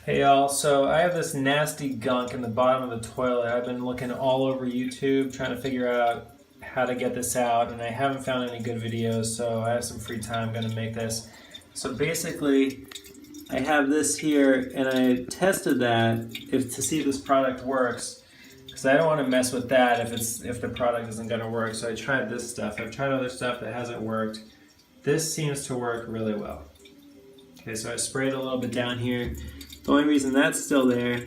Hey y'all, so I have this nasty gunk in the bottom of the toilet. I've been looking all over YouTube trying to figure out how to get this out, and I haven't found any good videos, so I have some free time. I'm going to make this. So basically, I have this here, and I tested that to see if this product works, because I don't want to mess with that if the product isn't going to work. So I tried this stuff. I've tried other stuff that hasn't worked. This seems to work really well. Okay, so I sprayed a little bit down here. The only reason that's still there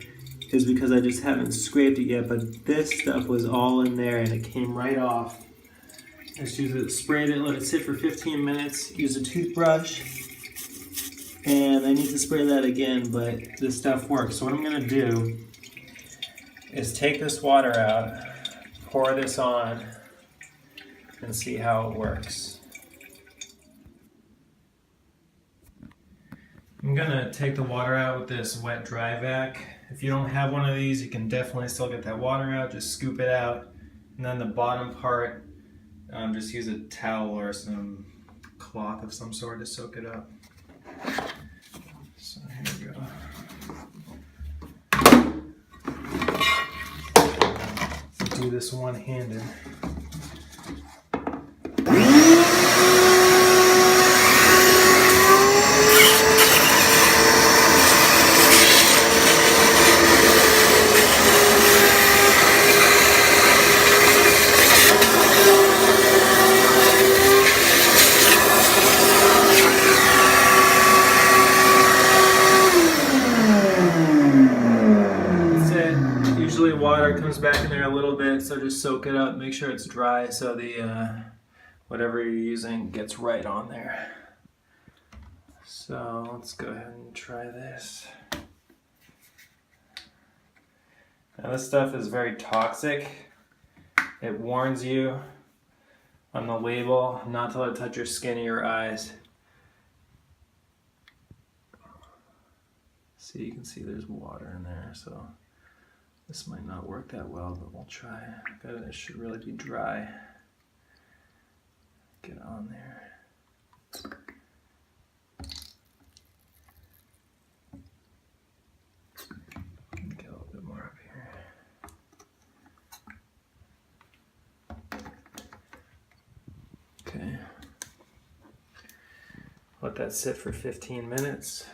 is because I just haven't scraped it yet, but this stuff was all in there and it came right off. I just sprayed it, let it sit for 15 minutes, use a toothbrush, and I need to spray that again, but this stuff works. So what I'm gonna do is take this water out, pour this on, and see how it works. I'm gonna take the water out with this wet dry vac. If you don't have one of these, you can definitely still get that water out. Just scoop it out, and then the bottom part, just use a towel or some cloth of some sort to soak it up. So here we go. Do this one-handed. Usually water comes back in there a little bit, so just soak it up, make sure it's dry so the whatever you're using gets right on there. So let's go ahead and try this. Now this stuff is very toxic. It warns you on the label not to let it touch your skin or your eyes. See, you can see there's water in there, so this might not work that well, but we'll try. It should really be dry. Get on there. Get a little bit more up here. Okay. Let that sit for 15 minutes.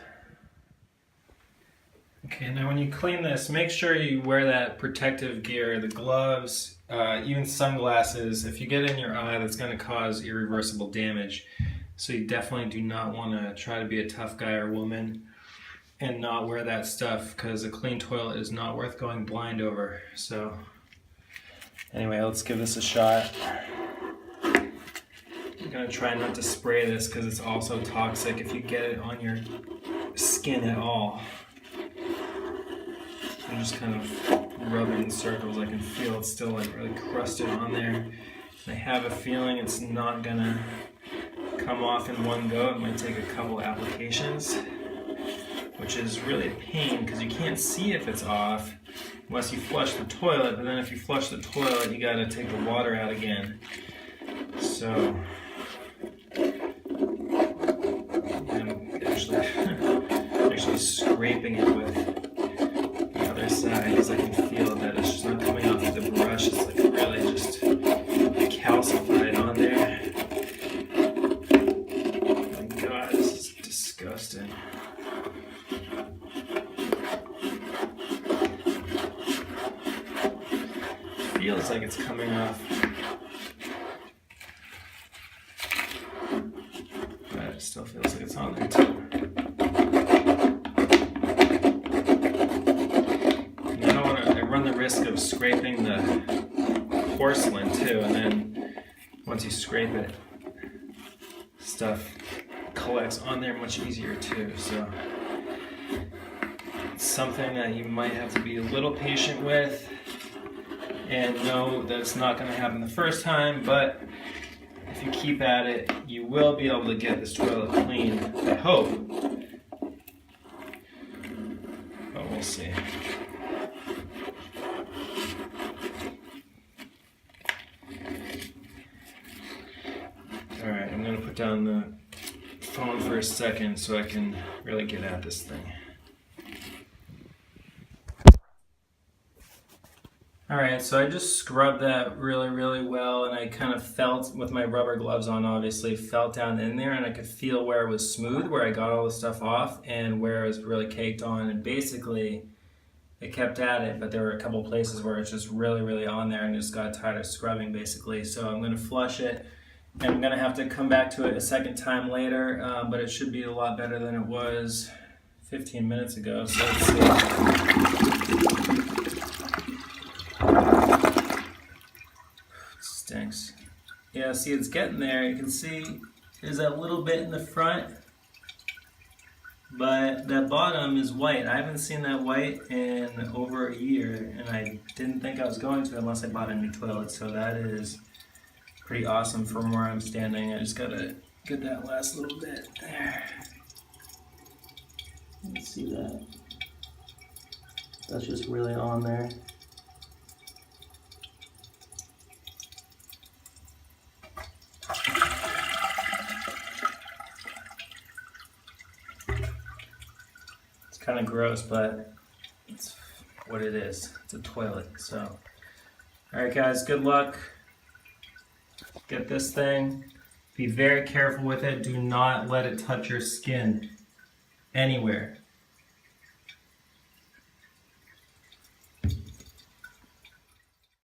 Okay, now when you clean this, make sure you wear that protective gear, the gloves, even sunglasses. If you get it in your eye, that's going to cause irreversible damage. So you definitely do not want to try to be a tough guy or woman and not wear that stuff, because a clean toilet is not worth going blind over. So anyway, let's give this a shot. I'm going to try not to spray this because it's also toxic if you get it on your skin at all. I'm just kind of rubbing in circles. I can feel it's still like really crusted on there. I have a feeling it's not gonna come off in one go. It might take a couple applications, which is really a pain because you can't see if it's off unless you flush the toilet. But then if you flush the toilet, you gotta take the water out again. So I'm actually scraping it with side because I can feel that it's just not coming off the brush. It's like really just calcified on there. Oh my god, this is disgusting. Feels like it's coming off, but it still feels like it's on there too. Risk of scraping the porcelain too, and then once you scrape it, stuff collects on there much easier too. So it's something that you might have to be a little patient with and know that it's not going to happen the first time, but if you keep at it, you will be able to get this toilet clean, I hope, but we'll see. Alright, I'm going to put down the phone for a second so I can really get at this thing. Alright, so I just scrubbed that really well, and I kind of felt, with my rubber gloves on obviously, felt down in there, and I could feel where it was smooth, where I got all the stuff off, and where it was really caked on, and basically it kept at it, but there were a couple places where it's just really on there and just got tired of scrubbing basically. So I'm going to flush it, and I'm going to have to come back to it a second time later, but it should be a lot better than it was 15 minutes ago. So let's see. It stinks. Yeah, see, it's getting there. You can see there's that little bit in the front, but that bottom is white. I haven't seen that white in over a year, and I didn't think I was going to unless I bought a new toilet, so that is pretty awesome from where I'm standing. I just gotta get that last little bit there. Let's see that. That's just really on there. Kind of gross, but it's what it is. It's a toilet. So, alright guys, good luck. Get this thing. Be very careful with it. Do not let it touch your skin anywhere.